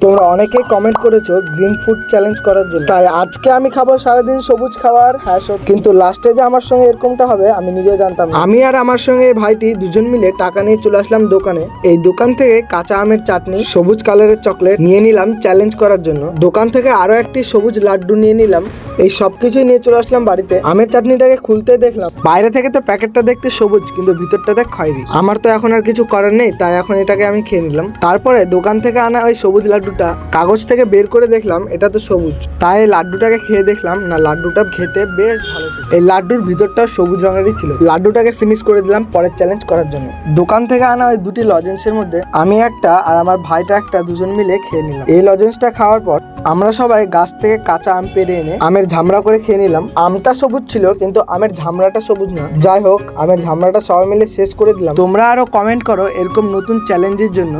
তোমরা অনেকেই কমেন্ট করেছো গ্রিন ফুড চ্যালেঞ্জ করার জন্য, তাই আজকে আমি খাবো সারাদিন সবুজ খাবার। হ্যাঁ কিন্তু লাস্টে যে আমার সঙ্গে এরকমটা হবে আমি নিজেও জানতাম না। আমি আর আমার সঙ্গে এই ভাইটি দুজন মিলে টাকা নিয়ে চলে আসলাম দোকানে। এই দোকান থেকে কাঁচা আমের চাটনি, সবুজ কালারের চকলেট নিয়ে নিলাম চ্যালেঞ্জ করার জন্য। দোকান থেকে আরো একটি সবুজ লাড্ডু নিয়ে নিলাম। এই সবকিছুই নিয়ে চলে আসলাম বাড়িতে। আমের চাটনিটাকে খুলতে দেখলাম বাইরে থেকে তো প্যাকেটটা দেখতে সবুজ, কিন্তু ভিতরটা দেখ খয়েরি। আমার তো এখন আর কিছু করার নেই, তাই এখন এটাকে আমি খেয়ে নিলাম। তারপরে দোকান থেকে আনা ওই সবুজ লাড্ডুটা কাগজ থেকে বের করে দেখলাম এটা তো সবুজ, তাই এই লাড্ডুটাকে খেয়ে দেখলাম না, লাড্ডুটা খেতে বেশ ভালো ছিল। এই লাড্ডুর ভিতরটাও সবুজ রঙেরই ছিল। লাড্ডুটাকে ফিনিশ করে দিলাম পরের চ্যালেঞ্জ করার জন্য। দোকান থেকে আনা ওই দুটি লজেন্সের মধ্যে আমি একটা আর আমার ভাইটা একটা দুজন মিলে খেয়ে নিলাম। এই লজেন্সটা খাওয়ার পর আমরা সবাই গাছ থেকে কাঁচা আম পেড়ে এনে আমের ঝামড়া করে খেয়ে নিলাম। আমটা সবুজ ছিল কিন্তু আমের ঝামড়াটা সবুজ না। যাই হোক, আমের ঝামড়াটা সবাই মিলে শেষ করে দিলাম। তোমরা আরো কমেন্ট করো এরকম নতুন চ্যালেঞ্জের জন্য।